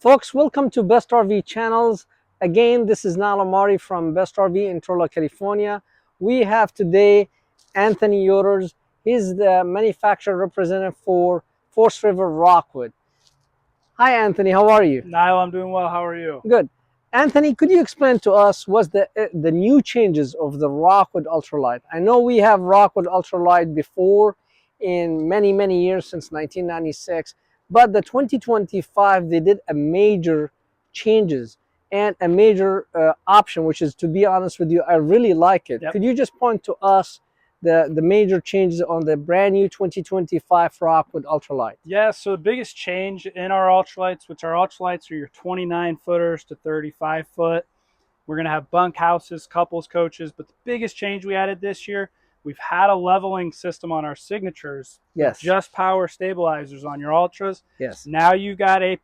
Folks, welcome to Best RV Channels. Again, this is Nala Mari from Best RV in Trolla, California. We have today Anthony Yoder's. He's the manufacturer representative for Forest River Rockwood. Hi, Anthony. How are you? Niall, I'm doing well. How are you? Good. Anthony, could you explain to us what's the new changes of the Rockwood Ultralight? I know we have Rockwood Ultralight before in many years since 1996, but the 2025 they did a major changes and a major option, which is, to be honest with you, I really like it. Yep. Could you just point to us the major changes on the brand new 2025 Rockwood Ultralight? Yeah, so the biggest change in our ultralights, which our ultralights are your 29 footers to 35 foot. We're going to have bunk houses, couples coaches, but the biggest change we added this year, we've had a leveling system on our signatures. Yes. Just power stabilizers on your ultras. Yes. Now you've got an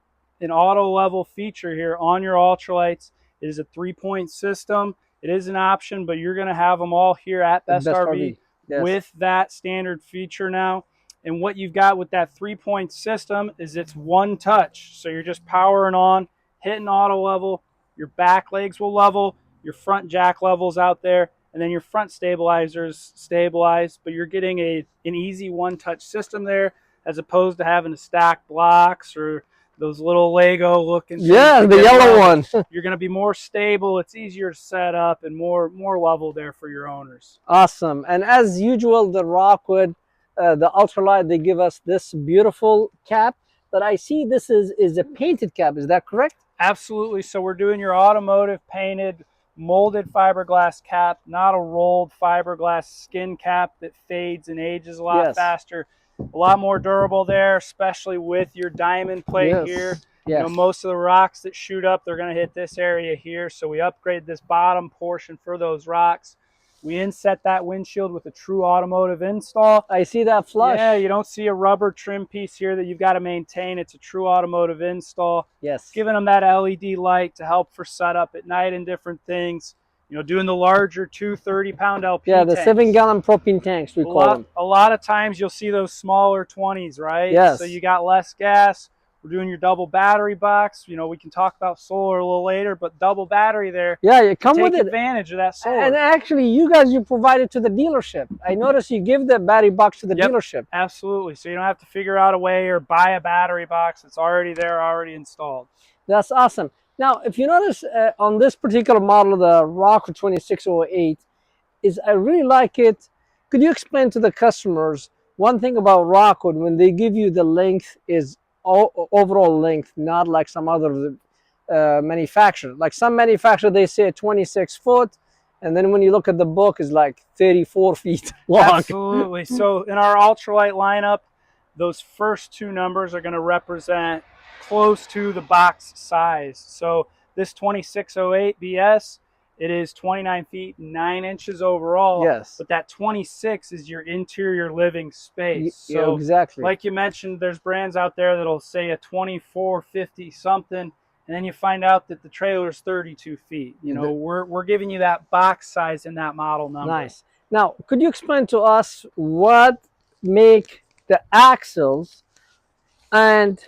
auto level feature here on your ultralights. It is a 3-point system. It is an option, but you're going to have them all here at Best RV. Yes. With that standard feature now. And what you've got with that 3-point system is it's one touch. So you're just powering on, hitting auto level, your back legs will level, your front jack levels out there, and then your front stabilizers stabilize, but you're getting an easy one-touch system there as opposed to having to stack blocks or those little Lego looking things. Yeah, the yellow one. You're going to be more stable. It's easier to set up and more level there for your owners. Awesome. And as usual, the Rockwood, the Ultralight, they give us this beautiful cap. But I see this is a painted cap. Is that correct? Absolutely. So we're doing your automotive painted molded fiberglass cap, not a rolled fiberglass skin cap that fades and ages a lot faster. A lot more durable there, especially with your diamond plate here. You know, most of the rocks that shoot up, they're going to hit this area here. So we upgrade this bottom portion for those rocks. We inset that windshield with a true automotive install. I see that flush. Yeah, you don't see a rubber trim piece here that you've got to maintain. It's a true automotive install. Yes. Giving them that LED light to help for setup at night and different things. You know, doing the larger 230-pound LP Yeah, the tanks. 7-gallon propane tanks, we call them. A lot of times you'll see those smaller 20s, right? Yes. So you got less gas. We're doing your double battery box. You know, we can talk about solar a little later, but double battery there. Yeah, you come with it. Take advantage of that solar. And actually, you provide it to the dealership. I notice you give the battery box to the dealership. Absolutely. So you don't have to figure out a way or buy a battery box. It's already there, already installed. That's awesome. Now, if you notice on this particular model, the Rockwood 2608, I really like it. Could you explain to the customers one thing about Rockwood? When they give you the length is overall length, not like some other manufacturer. Like some manufacturer, they say 26 foot, and then when you look at the book, it's like 34 feet long. Absolutely. So in our ultralight lineup, those first two numbers are going to represent close to the box size. So this 2608 BS, it is 29 feet 9 inches overall. Yes. But that 26 is your interior living space. So exactly. Like you mentioned, there's brands out there that'll say a 2450 something, and then you find out that the trailer is 32 feet. You know, we're giving you that box size in that model number. Nice. Now, could you explain to us what make the axles and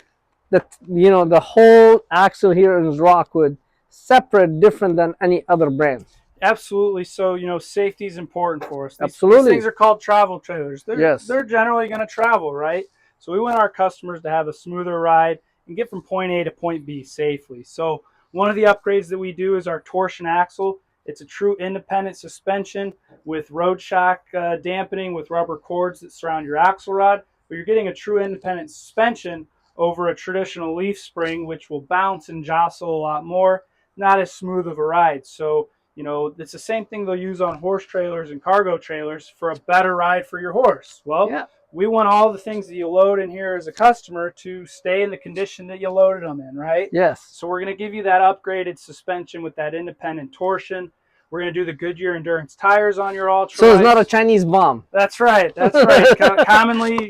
the whole axle here in Rockwood separate, different than any other brand? Absolutely. So, you know, safety is important for us. These things are called travel trailers. They're generally going to travel, right? So we want our customers to have a smoother ride and get from point A to point B safely. So one of the upgrades that we do is our torsion axle. It's a true independent suspension with road shock dampening with rubber cords that surround your axle rod, but you're getting a true independent suspension over a traditional leaf spring, which will bounce and jostle a lot more, not as smooth of a ride. So, you know, it's the same thing they'll use on horse trailers and cargo trailers for a better ride for your horse. Well, we want all the things that you load in here as a customer to stay in the condition that you loaded them in, right? Yes. So we're going to give you that upgraded suspension with that independent torsion. We're going to do the Goodyear Endurance tires on your ultralights. So it's not a Chinese bomb. That's right. That's right.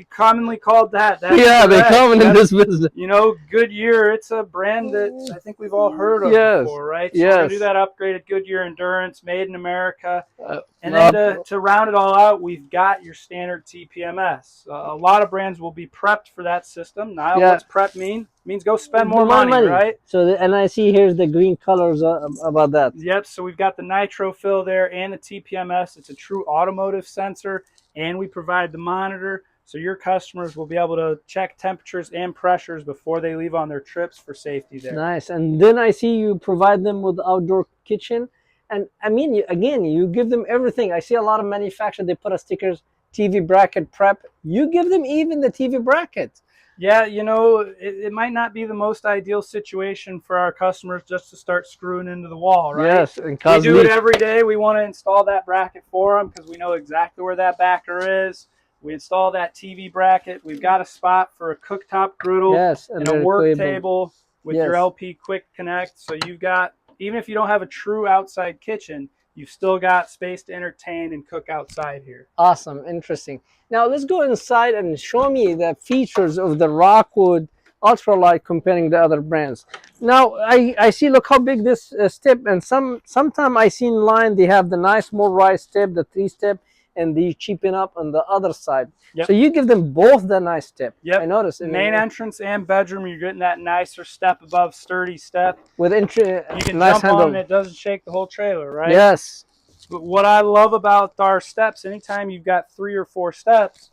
commonly called that. That's correct. They're common in this business. You know, Goodyear, it's a brand that I think we've all heard of before, right? So we're going to do that upgraded Goodyear Endurance, made in America. And then to round it all out, we've got your standard TPMS. A lot of brands will be prepped for that system. Niall, what's prep mean? means go spend more money, right? So, and I see here's the green colors about that. Yep, so we've got the nitro fill there and the TPMS. It's a true automotive sensor, and we provide the monitor, so your customers will be able to check temperatures and pressures before they leave on their trips for safety there. Nice. And then I see you provide them with outdoor kitchen. And I mean, again, you give them everything. I see a lot of manufacturers, they put a stickers, TV bracket prep. You give them even the TV bracket. Yeah, you know, it might not be the most ideal situation for our customers just to start screwing into the wall, right? Yes, and we do it every day. We want to install that bracket for them because we know exactly where that backer is. We install that TV bracket. We've got a spot for a cooktop griddle and a work table with your LP Quick Connect. So you've got, even if you don't have a true outside kitchen, you've still got space to entertain and cook outside here. Awesome, interesting. Now let's go inside and show me the features of the Rockwood Ultralight comparing the other brands. Now I see, look how big this step, and sometime I see in line they have the nice motorized step, the 3-step, and they cheapen up on the other side. Yep. So you give them both the nice step. Yep. I noticed. Main entrance and bedroom, you're getting that nicer step above sturdy step. With you can nice jump handle on and it doesn't shake the whole trailer, right? Yes. But what I love about our steps, anytime you've got 3 or 4 steps,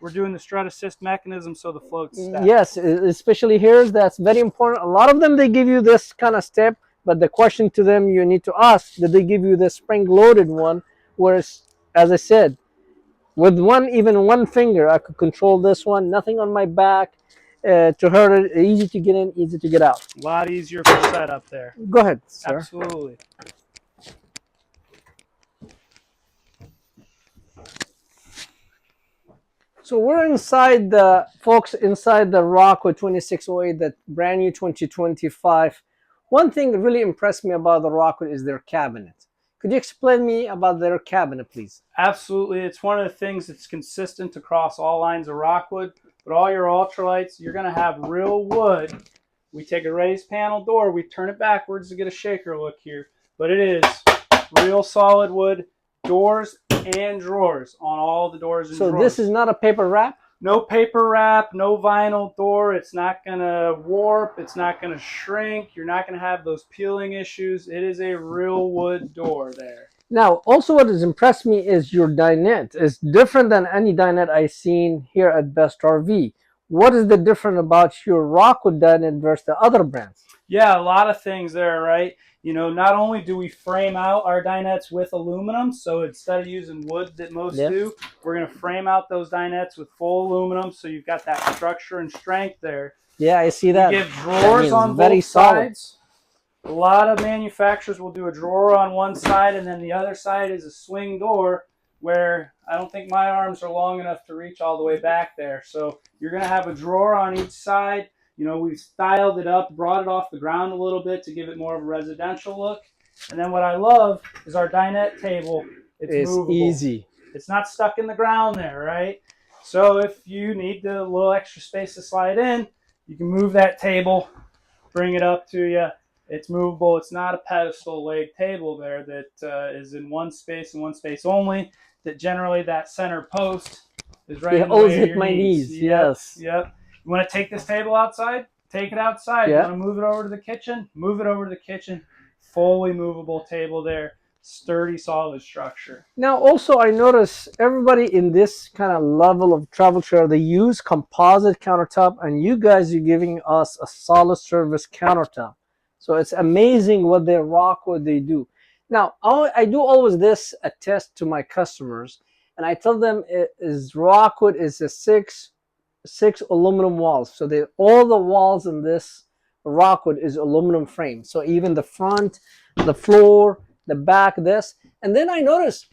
we're doing the strut assist mechanism so the floats step. Yes, especially here, that's very important. A lot of them, they give you this kind of step, but the question to them you need to ask, did they give you the spring-loaded one? Whereas, as I said, with even one finger, I could control this one, nothing on my back to hurt it, easy to get in, easy to get out. A lot easier for setup there. Go ahead, sir. Absolutely. So we're inside the, folks, inside the Rockwood 2608, that brand new 2025. One thing that really impressed me about the Rockwood is their cabinet. Could you explain me about their cabinet, please? Absolutely. It's one of the things that's consistent across all lines of Rockwood. But all your ultralights, you're going to have real wood. We take a raised panel door, we turn it backwards to get a shaker look here. But it is real solid wood, doors and drawers on all the doors and drawers. So this is not a paper wrap? No paper wrap, no vinyl door. It's not going to warp. It's not going to shrink. You're not going to have those peeling issues. It is a real wood door there. Now, also what has impressed me is your dinette. It's different than any dinette I've seen here at Best RV. What is the difference about your Rockwood dinette versus the other brands? Yeah, a lot of things there, right? You know, not only do we frame out our dinettes with aluminum, so instead of using wood that most do, we're going to frame out those dinettes with full aluminum, so you've got that structure and strength there. Yeah, I see that. We give drawers on both sides. A lot of manufacturers will do a drawer on one side, and then the other side is a swing door, where I don't think my arms are long enough to reach all the way back there. So you're going to have a drawer on each side. You know, we've styled it up, brought it off the ground a little bit to give it more of a residential look. And then what I love is our dinette table. It's movable. Easy. It's not stuck in the ground there, right? So if you need a little extra space to slide in, you can move that table, bring it up to you. It's movable. It's not a pedestal leg table there that is in one space and one space only. That generally that center post is right in the way of your knees. Yes. Yep. You want to take this table outside? Take it outside. You want to move it over to the kitchen? Move it over to the kitchen. Fully movable table there. Sturdy, solid structure. Now, also, I notice everybody in this kind of level of travel trailer, they use composite countertop, and you guys are giving us a solid service countertop. So it's amazing what they Rockwood they do. Now, I do always this a test to my customers, and I tell them Rockwood is a six aluminum walls. So all the walls in this Rockwood is aluminum frame. So even the front, the floor, the back, this. And then I noticed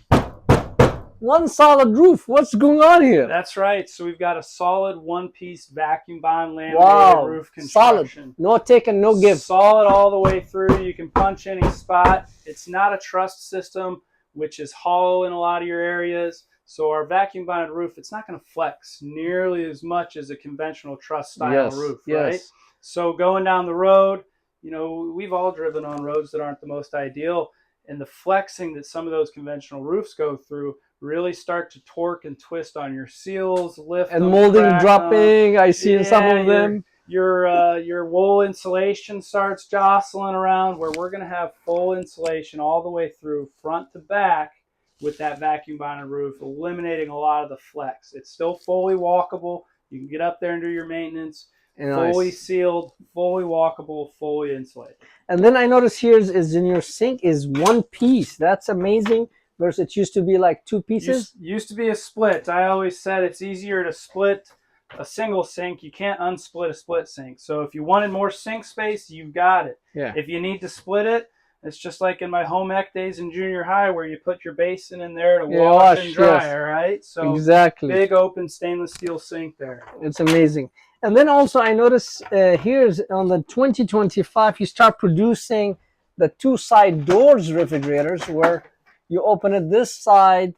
one solid roof. What's going on here? That's right. So we've got a solid one-piece vacuum bond laminated roof construction. Solid. No take and no give. Solid all the way through. You can punch any spot. It's not a truss system, which is hollow in a lot of your areas. So our vacuum bonded roof, it's not going to flex nearly as much as a conventional truss style roof, right? So going down the road, you know, we've all driven on roads that aren't the most ideal, and the flexing that some of those conventional roofs go through really start to torque and twist on your seals, lift and them, molding dropping. I see in some of them. your wool insulation starts jostling around, where we're going to have full insulation all the way through front to back with that vacuum bonded roof, eliminating a lot of the flex. It's still fully walkable. You can get up there and do your maintenance. Fully sealed, fully walkable, fully insulated. And then I notice here is in your sink is one piece. That's amazing. Versus it used to be like two pieces. Used to be a split. I always said it's easier to split a single sink. You can't unsplit a split sink. So if you wanted more sink space, you've got it. Yeah. If you need to split it, it's just like in my home ec days in junior high, where you put your bason in there to wash and dry. Yes. Right. So exactly. Big open stainless steel sink there. It's amazing. And then also I notice here's on the 2025 you start producing the two side doors refrigerators, where you open it this side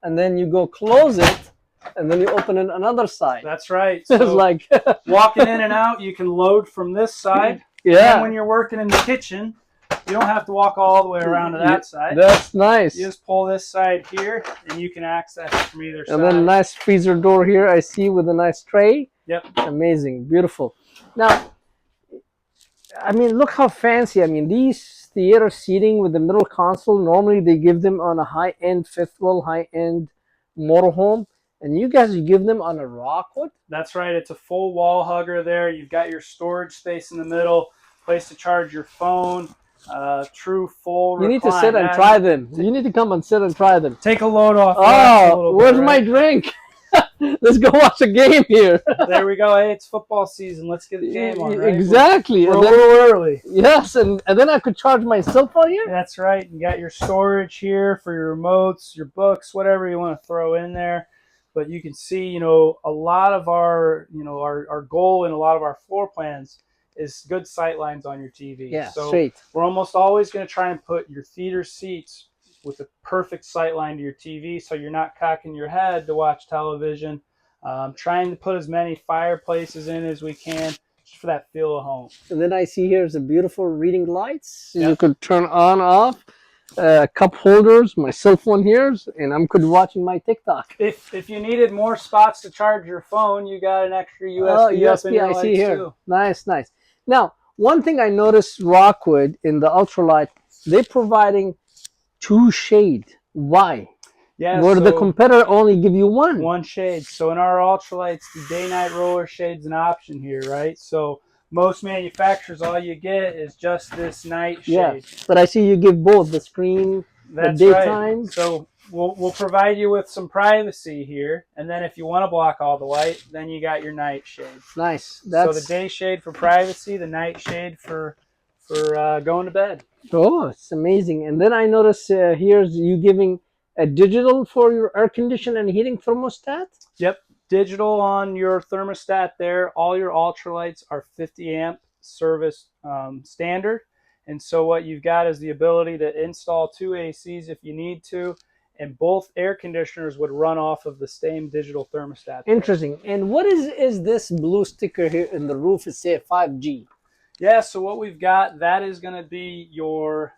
and then you go close it and then you open it another side. That's right. So it's like walking in and out, you can load from this side. Yeah. And when you're working in the kitchen, you don't have to walk all the way around to that side. That's nice. You just pull this side here and you can access it from either side. And then a nice freezer door here I see with a nice tray. Yep. Amazing. Beautiful. Now, I mean, look how fancy. I mean, these theater seating with the middle console, normally they give them on a high-end fifth wheel, high-end motorhome. And you guys, you give them on a Rockwood? That's right. It's a full wall hugger there. You've got your storage space in the middle, place to charge your phone, true full recline. You need to sit and try them. You need to come and sit and try them. Take a load off. Oh, where's my drink? Let's go watch a game here. There we go. Hey, it's football season. Let's get the game on, right? Exactly. We're a little early. Yes, and then I could charge my cell phone here? That's right. You got your storage here for your remotes, your books, whatever you want to throw in there. But you can see, a lot of our, our goal in a lot of our floor plans is good sight lines on your TV. Yeah, so straight. We're almost always going to try and put your theater seats with a perfect sight line to your TV, so you're not cocking your head to watch television. Trying to put as many fireplaces in as we can, just for that feel of home. And then I see here's a beautiful reading lights. Yep. You could turn on, off. Cup holders, my cell phone here, and I'm could watching my TikTok. If you needed more spots to charge your phone, you got an extra USB. USB I see here. Too. Nice. Now, one thing I noticed Rockwood in the ultralight, they're providing two shade. Why? Yeah. Where the competitor only give you one. One shade. So in our ultralights, the day-night roller shade's an option here, right? So most manufacturers, all you get is just this night shade. Yeah, but I see you give both the screen, that's the daytime. Right. So we'll provide you with some privacy here, and then if you want to block all the light, then you got your night shade. Nice. So the day shade for privacy, the night shade for going to bed. Oh, it's amazing. And then I notice here's you giving a digital for your air condition and heating thermostat. Yep. Digital on your thermostat there. All your ultralights are 50 amp service standard. And so what you've got is the ability to install two ACs if you need to. And both air conditioners would run off of the same digital thermostat there. Interesting. And what is this blue sticker here in the roof? It says 5G. Yeah, so what we've got, that is going to be your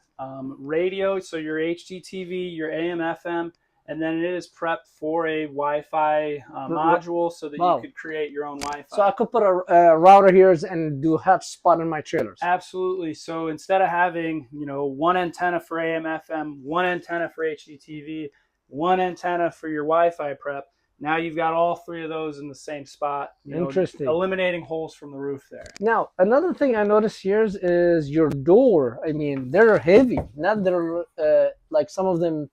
radio. So your HDTV, your AM, FM. And then it is prepped for a Wi-Fi module so that you could create your own Wi-Fi. So I could put a router here and do hotspot in my trailers. Absolutely. So instead of having, one antenna for AM, FM, one antenna for HDTV, one antenna for your Wi-Fi prep, now you've got all three of those in the same spot. Interesting. Eliminating holes from the roof there. Now, another thing I noticed here is your door. I mean, they're heavy. Not they're like some of them.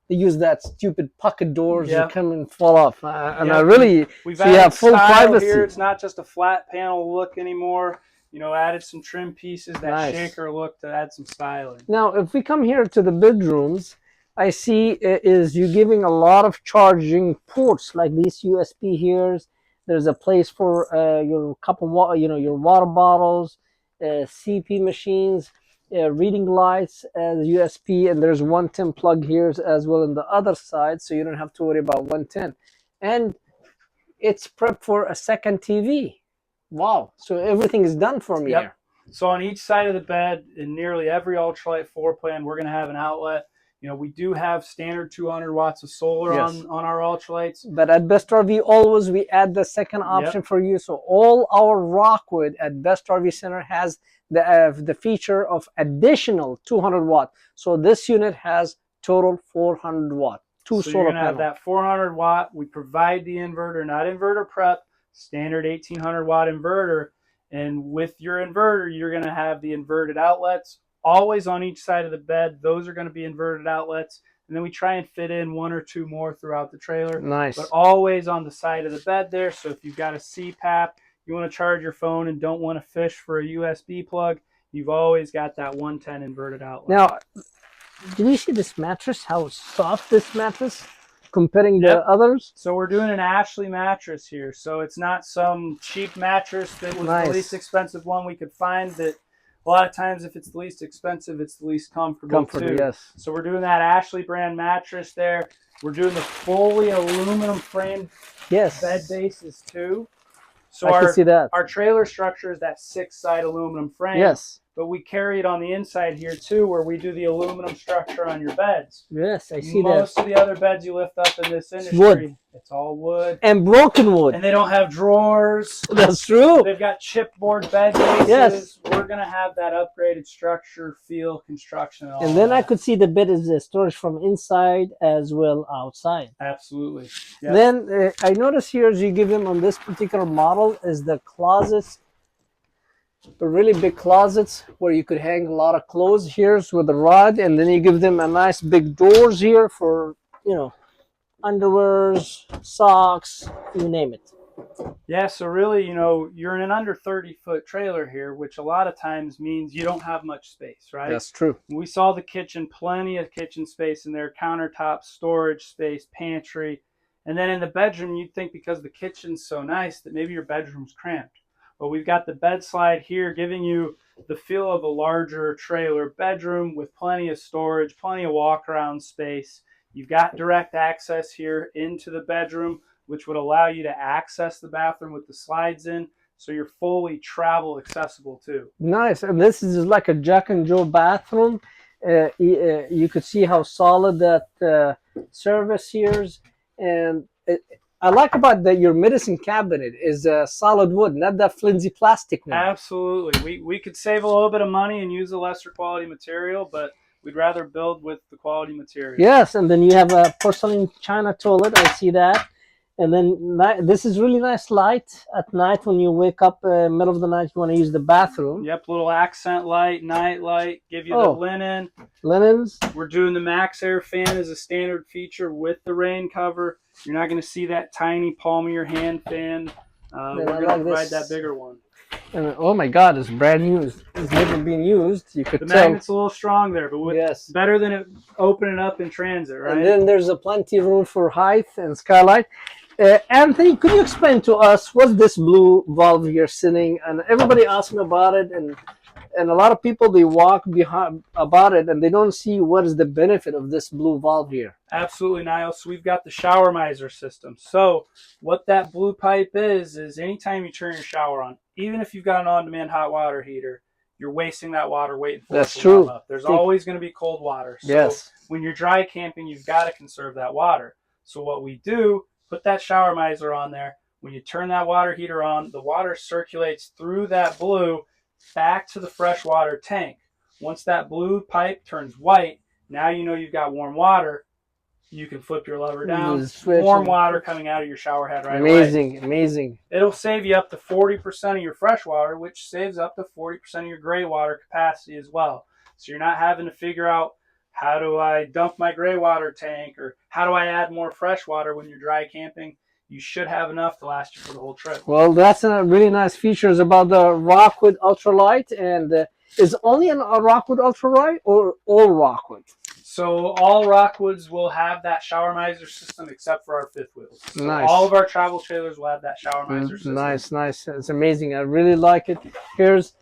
They use that stupid pocket doors that come and fall off. And I really, we've added full privacy here. It's not just a flat panel look anymore. Added some trim pieces, that shaker look to add some styling. Now, if we come here to the bedrooms, I see is you giving a lot of charging ports like these USB here. There's a place for your cup of water, your water bottles, CP machines. Reading lights as USB, and there's 110 plug here as well on the other side, so you don't have to worry about 110. And it's prepped for a second TV. Wow. So everything is done for me here. So on each side of the bed, in nearly every ultralight floor plan, we're going to have an outlet. We do have standard 200 watts of solar on our ultralights. But at Best RV, always we add the second option for you. So all our Rockwood at Best RV Center has the feature of additional 200 watt. So this unit has total 400 watt. So you're going to have that 400 watt. We provide the inverter, not inverter prep, standard 1800 watt inverter. And with your inverter, you're going to have the inverted outlets always on each side of the bed. Those are going to be inverted outlets. And then we try and fit in 1 or 2 more throughout the trailer. Nice. But always on the side of the bed there. So if you've got a CPAP, you want to charge your phone and don't want to fish for a USB plug, you've always got that 110 inverted outlet. Now, did you see this mattress? How soft this mattress comparing to others? So we're doing an Ashley mattress here. So it's not some cheap mattress that was the least expensive one we could find. That a lot of times, if it's the least expensive, it's the least comfortable too. Yes. So we're doing that Ashley brand mattress there. We're doing the fully aluminum framed bed bases too. So I can see that. Our trailer structure is that 6-side aluminum frame. Yes. But we carry it on the inside here too, where we do the aluminum structure on your beds. Yes, I see that. Most of the other beds you lift up in this industry, it's all wood. And broken wood. And they don't have drawers. That's true. They've got chipboard bed bases. Yes. We're going to have that upgraded structure, feel, construction, and then I could see the bed is the storage from inside as well outside. Absolutely. Yep. Then I notice here, as you give them on this particular model, is the closets. The really big closets where you could hang a lot of clothes here with a rod, and then you give them a nice big doors here for, underwears, socks, you name it. Yeah, so really, you're in an under 30-foot trailer here, which a lot of times means you don't have much space, right? That's true. We saw the kitchen, plenty of kitchen space in there, countertop, storage space, pantry. And then in the bedroom, you'd think because the kitchen's so nice that maybe your bedroom's cramped. But we've got the bed slide here giving you the feel of a larger trailer bedroom with plenty of storage, plenty of walk-around space. You've got direct access here into the bedroom, which would allow you to access the bathroom with the slides in, so you're fully travel accessible too. Nice. And this is like a Jack and Joe bathroom. You could see how solid that service here is. And I like about your medicine cabinet is solid wood, not that flimsy plastic one. Absolutely. We could save a little bit of money and use a lesser quality material, but we'd rather build with the quality material. Yes, and then you have a porcelain china toilet. I see that. And then this is really nice light at night when you wake up middle of the night, you want to use the bathroom. Yep, little accent light, night light, give you the linen. Linens. We're doing the Max Air fan as a standard feature with the rain cover. You're not going to see that tiny palm of your hand fan. We're going to provide that bigger one. And oh my God, it's brand new. It's never been used. You could the tell. magnet's a little strong there, but better than it opening up in transit, right? And then there's a plenty of room for height and skylight. Anthony, could you explain to us what's this blue valve here sitting? And everybody asks me about it, and a lot of people, they walk behind about it and they don't see what is the benefit of this blue valve here. Absolutely, Niall. So we've got the shower miser system. So what that blue pipe is anytime you turn your shower on, even if you've got an on-demand hot water heater, you're wasting that water waiting for it to warm up. There's always going to be cold water. So when you're dry camping, you've got to conserve that water. So what we do, put that shower miser on there. When you turn that water heater on, the water circulates through that blue back to the freshwater tank. Once that blue pipe turns white, now you know you've got warm water. You can flip your lever down. Warm water coming out of your shower head right away. Amazing. It'll save you up to 40% of your fresh water, which saves up to 40% of your gray water capacity as well. So you're not having to figure out, how do I dump my gray water tank, or how do I add more fresh water when you're dry camping? You should have enough to last you for the whole trip. Well, that's a really nice features about the Rockwood Ultralight. And is only a Rockwood Ultralight or all Rockwood? So all Rockwoods will have that shower miser system except for our fifth wheels. So nice. All of our travel trailers will have that shower miser system. Nice. It's amazing. I really like it. Here's,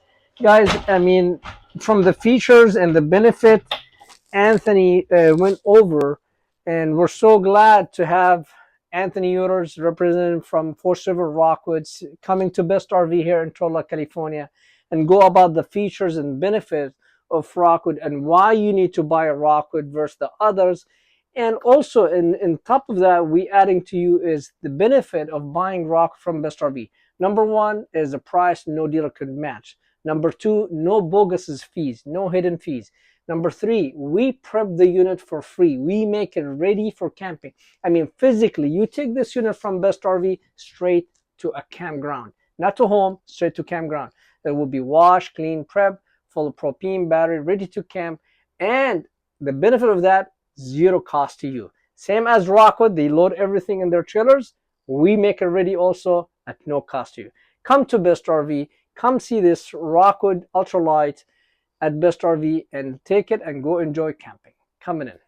guys, I mean, from the features and the benefit, Anthony went over, and we're so glad to have Anthony Yoder's representative from Forest River Rockwoods coming to Best RV here in Turlock, California, and go about the features and benefits of Rockwood and why you need to buy a Rockwood versus the others. And also, in top of that, we adding to you is the benefit of buying Rockwood from Best RV. Number one is the price no dealer could match. Number two, no bogus fees, no hidden fees. Number three, we prep the unit for free. We make it ready for camping. I mean, physically, you take this unit from Best RV straight to a campground, not to home, straight to campground. It will be washed, clean, prep, full of propane, battery, ready to camp. And the benefit of that, zero cost to you. Same as Rockwood, they load everything in their trailers. We make it ready also at no cost to you. Come to Best RV, come see this Rockwood Ultralight at Best RV and take it and go enjoy camping. Coming in.